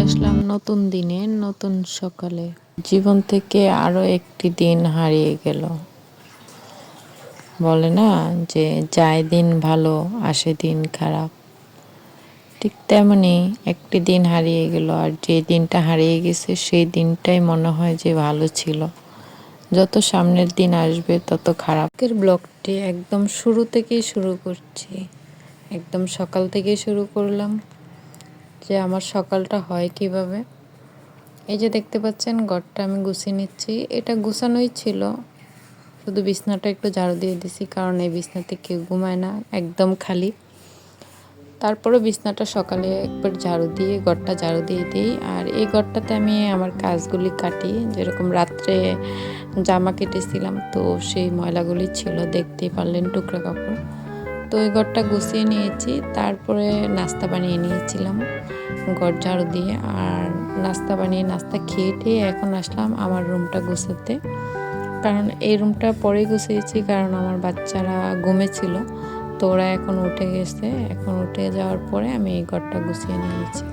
আসলাম নতুন দিনে, নতুন সকালে। জীবন থেকে আরো একটি দিন হারিয়ে গেল। বলে না যে যায় দিন ভালো আসে দিন খারাপ, ঠিক তেমনি একটি দিন হারিয়ে গেল। আর যে দিনটা হারিয়ে গেছে সেই দিনটাই মনে হয় যে ভালো ছিল। যত সামনের দিন আসবে তত খারাপ। আজকের ব্লগটি একদম শুরু থেকেই শুরু করছি, একদম সকাল থেকেই শুরু করলাম যে আমার সকালটা হয় কিভাবে। এই যে দেখতে পাচ্ছেন ঘরটা আমি গুছিয়ে নিচ্ছি, এটা গুছানোই ছিল, শুধু বিছনাটা একটু ঝাড়ু দিয়ে দিছি, কারণ এই বিছনাতে কেউ ঘুমায় না, একদম খালি। তারপরে বিছনাটা সকালে একবার ঝাড়ু দিয়ে ঘরটা ঝাড়ু দিয়ে দিই। আর এই ঘরটাতে আমি আমার কাজগুলি কাটি, যেরকম রাত্রে জামা কেটেছিলাম তো সেই ময়লাগুলি ছিল, দেখতেই পারলেন, টুকরা কাপড়। তো ওই ঘরটা গুছিয়ে নিয়েছি, তারপরে নাস্তা বানিয়ে নিয়েছিলাম ঘর ঝাড়ু দিয়ে। আর নাস্তা বানিয়ে নাস্তা খেয়ে টেয়ে এখন আসলাম আমার রুমটা গুছাতে, কারণ এই রুমটা পরেই গুছিয়েছি, কারণ আমার বাচ্চারা ঘুমেছিল, তো ওরা এখন উঠে গেছে। এখন উঠে যাওয়ার পরে আমি এই ঘরটা গুছিয়ে নিয়েছি।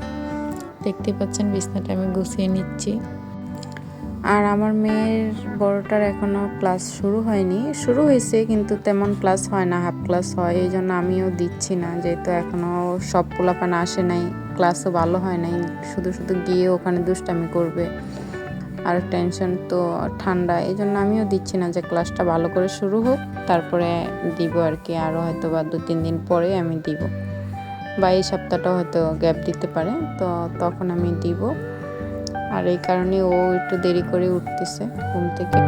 দেখতে পাচ্ছেন বিছনাটা আমি গুছিয়ে নিচ্ছি। আর আমার মেয়ের বড়টার এখনও ক্লাস শুরু হয়নি, শুরু হয়েছে কিন্তু তেমন ক্লাস হয় না, হাফ ক্লাস হয়, এই জন্য আমিও দিচ্ছি না, যেহেতু এখনও সব পোলাপান আসে নাই, ক্লাসও ভালো হয় নাই, শুধু শুধু গিয়ে ওখানে দুষ্টামি করবে আর টেনশন তো ঠান্ডা, এই জন্য আমিও দিচ্ছি না, যে ক্লাসটা ভালো করে শুরু হোক তারপরে দিব আর কি। আরও হয়তো বা 2-3 দিন পরে আমি দিব, বা এই সপ্তাহটাও হয়তো গ্যাপ দিতে পারে, তো তখন আমি দিব। আর এই কারণে ও একটু দেরি করে উঠতেছে ঘুম থেকে।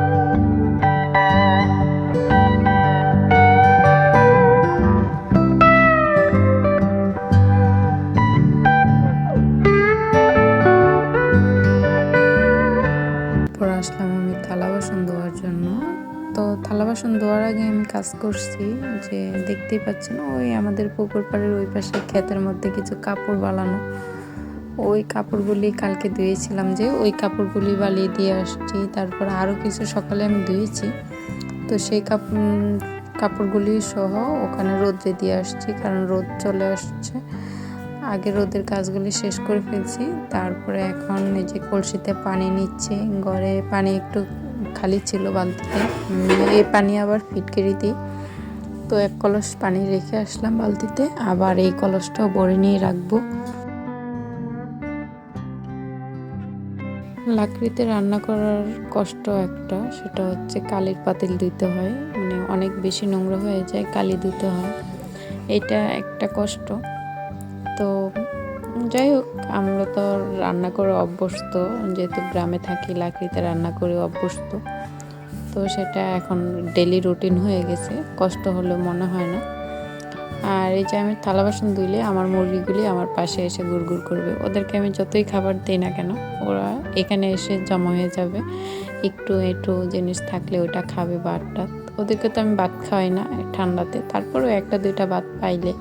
পরে আসলাম আমি থালা বাসন ধোয়ার জন্য। তো থালা বাসন ধোয়ার আগে আমি কাজ করছি, যে দেখতেই পাচ্ছেন ওই আমাদের পুকুর পাড়ের ওই পাশে ক্ষেতের মধ্যে কিছু কাপড় বালানো, ওই কাপড়গুলি কালকে ধুয়েছিলাম, যে ওই কাপড়গুলি বালিয়ে দিয়ে আসছি। তারপর আরও কিছু সকালে আমি ধুয়েছি, তো সেই কাপড়গুলি সহ ওখানে রোদ্রে দিয়ে আসছি, কারণ রোদ চলে আসছে। আগে রোদের কাজগুলি শেষ করে ফেলছি, তারপরে এখন এই যে কলসিতে পানি নিচ্ছি। ঘরে পানি একটু খালি ছিল বালতিতে, এই পানি আবার ফিটকিরি দিই, তো 1 কলস পানি রেখে আসলাম বালতিতে, আবার এই কলসটাও ভরে নিয়ে রাখবো। লাকড়িতে রান্না করার কষ্ট একটা, সেটা হচ্ছে কালির পাতিল ধুতে হয়, মানে অনেক বেশি নোংরা হয়ে যায়, কালি ধুতে হয়, এটা একটা কষ্ট। তো যাই হোক, আমরা তো রান্না করে অভ্যস্ত, যেহেতু গ্রামে থাকি লাকড়িতে রান্না করে অভ্যস্ত, তো সেটা এখন ডেলি রুটিন হয়ে গেছে, কষ্ট হলেও মনে হয় না। আর এই যে আমি থালা বাসন ধুইলে আমার মুরগিগুলি আমার পাশে এসে গুড়গুড় করবে, ওদেরকে আমি যতই খাবার দিই না কেন ওরা এখানে এসে জমা হয়ে যাবে, একটু একটু জিনিস থাকলে ওটা খাবে, ভাতটা। ওদেরকে তো আমি ভাত খাওয়াই না ঠান্ডাতে, তারপরেও 1-2টা ভাত পাইলে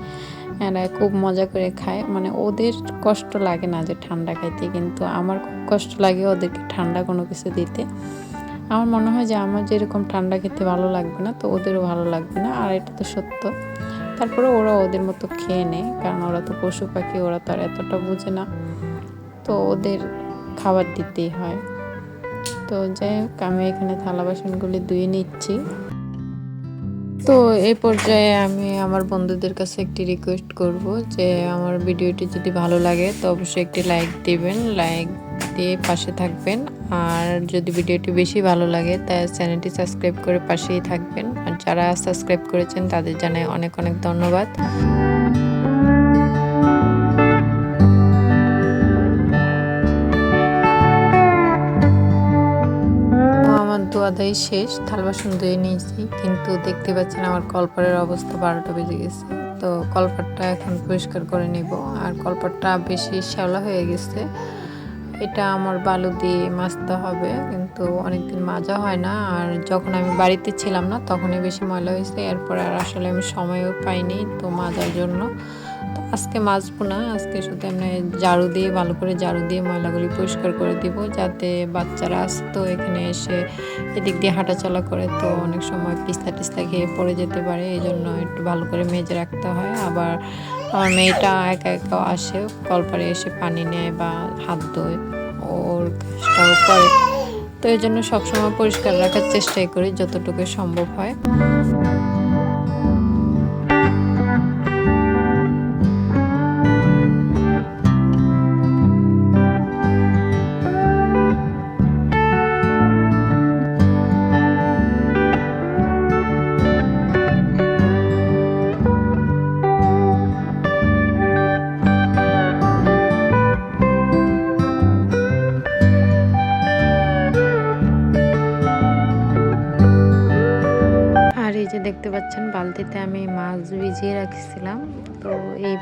এরা খুব মজা করে খায়, মানে ওদের কষ্ট লাগে না যে ঠান্ডা খাইতে, কিন্তু আমার খুব কষ্ট লাগে ওদেরকে ঠান্ডা কোনো কিছু দিতে। আমার মনে হয় যে আমার যেরকম ঠান্ডা খেতে ভালো লাগবে না, তো ওদেরও ভালো লাগবে না, আর এটা তো সত্য। তারপরে ওরা ওদের মতো খেয়ে নেয়, কারণ ওরা তো পশু পাখি, ওরা তো আর এতটা বোঝে না, তো ওদের খাবার দিতেই হয়। তো যাই হোক, আমি এখানে থালা বাসনগুলি ধুয়ে নিচ্ছি। তো এই পর্যায়ে আমি আমার বন্ধুদের কাছে একটি রিকোয়েস্ট করব, যে আমার ভিডিওটি যদি ভালো লাগে তো অবশ্যই একটি লাইক দিবেন, লাইক দিয়ে পাশে থাকবেন। আর যদি ভিডিওটি বেশি ভালো লাগে তাহলে চ্যানেলটি সাবস্ক্রাইব করে পাশেই থাকবেন। আর যারা সাবস্ক্রাইব করেছেন তাদের জানাই অনেক অনেক ধন্যবাদ। আমার ধোয়া দাই শেষ, থাল বাসন ধুয়ে নিয়েছি, কিন্তু দেখতে পাচ্ছেন আমার কলপারের অবস্থা 12টা বেজে গেছে। তো কলপারটা এখন পরিষ্কার করে নিব। আর কলপারটা বেশি শ্যাওলা হয়ে গেছে, এটা আমার বালু দিয়ে মাজতে হবে, কিন্তু অনেকদিন মাজা হয় না। আর যখন আমি বাড়িতে ছিলাম না তখনই বেশি ময়লা হয়েছে, এরপর আর আসলে আমি সময়ও পাইনি তো মাজার জন্য। তো আজকে মাজবো না, আজকে শুধু এমনি ঝাড়ু দিয়ে ভালো করে ঝাড়ু দিয়ে ময়লাগুলি পরিষ্কার করে দিব, যাতে বাচ্চারা আসে তো এখানে এসে এদিক দিয়ে হাঁটাচলা করে, তো অনেক সময় পিস্তা টিস্তা খেয়ে পড়ে যেতে পারে, এই জন্য একটু ভালো করে মেজে রাখতে হয়। আবার আমার মেয়েটা একা একাও আসে, কলপারে এসে পানি নেয় বা হাত ধোয়, ওর কাজটাও করে, তো এই জন্য সবসময় পরিষ্কার রাখার চেষ্টাই করি যতটুকু সম্ভব হয়। আর এই যে দেখতে পাচ্ছেন বালতিতে আমি মাছ ভিজিয়ে রাখছিলাম, তো এই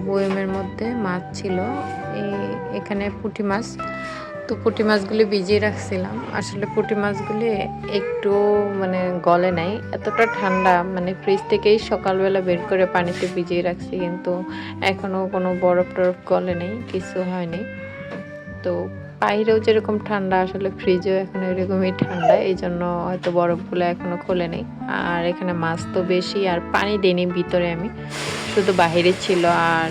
বয়মের মধ্যে মাছ ছিল, এখানে পুঁটি মাছ, তো পুঁটি মাছগুলি ভিজিয়ে রাখছিলাম। আসলে পুঁটি মাছগুলি একটু মানে গলে নাই, এতটা ঠান্ডা, মানে ফ্রিজ থেকেই সকালবেলা বের করে পানিতে ভিজিয়ে রাখছি, কিন্তু এখনো কোনো বরফ টরফ গলে নেই, কিছু হয়নি। তো বাইরেও যেরকম ঠান্ডা, আসলে ফ্রিজেও এখন এরকমই ঠান্ডা, এই জন্য হয়তো বরফগুলো এখনো খোলে নেই। আর এখানে মাছ তো বেশি, আর পানি দিইনি ভিতরে, আমি শুধু বাহিরে ছিল, আর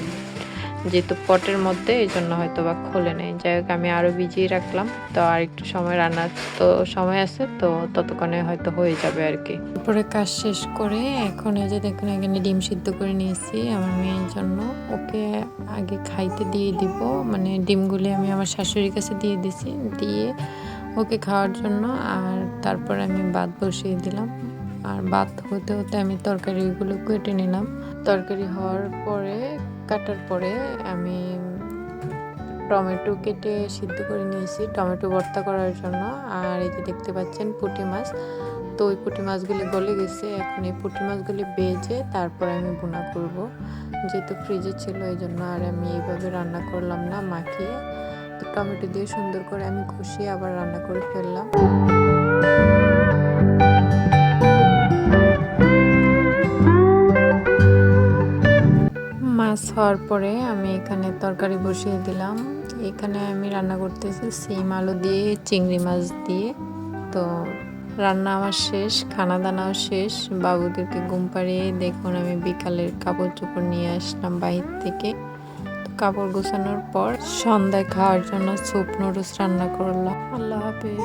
যেহেতু পটের মধ্যে এই জন্য হয়তো বা খোলে নেই। যাই হোক, আমি আরও ভিজিয়ে রাখলাম, তো আর একটু সময় রান্নার তো সময় আছে, তো ততক্ষণে হয়তো হয়ে যাবে আর কি। তারপরে কাজ শেষ করে এখন এই যে দেখুন এখানে ডিম সিদ্ধ করে নিয়েছি আমার মেয়ের জন্য, ওকে আগে খাইতে দিয়ে দিব, মানে ডিমগুলি আমি আমার শাশুড়ির কাছে দিয়ে দিছি, দিয়ে ওকে খাওয়ার জন্য, আর তারপর আমি ভাত বসিয়ে দিলাম। আর ভাত হতে হতে আমি তরকারিগুলো কেটে নিলাম। তরকারি হওয়ার পরে, কাটার পরে আমি টমেটো কেটে সিদ্ধ করে নিয়েছি টমেটো ভর্তা করার জন্য। আর এই যে দেখতে পাচ্ছেন পুঁটি মাছ, তো ওই পুঁটি মাছগুলি গলে গেছে, এখন এই পুঁটি মাছগুলি ভেজে তারপরে আমি ভুনা করব, যেহেতু ফ্রিজে ছিল এই জন্য আর আমি এইভাবে রান্না করলাম না মাখিয়ে, তো টমেটো দিয়ে সুন্দর করে আমি কষিয়ে আবার রান্না করে ফেললাম। মাছ হওয়ার পরে আমি এখানে তরকারি বসিয়ে দিলাম। এখানে আমি রান্না করতেছি সিম আলু দিয়ে, চিংড়ি মাছ দিয়ে। তো রান্না আমার শেষ, খানা দানাও শেষ, বাবুদেরকে ঘুম পাড়িয়ে দেখুন আমি বিকালের কাপড় চোপড় নিয়ে আসলাম বাহির থেকে। তো কাপড় গোছানোর পর সন্ধ্যায় খাওয়ার জন্য স্যুপ নুডলস রান্না করলাম। আল্লাহ হাফেজ।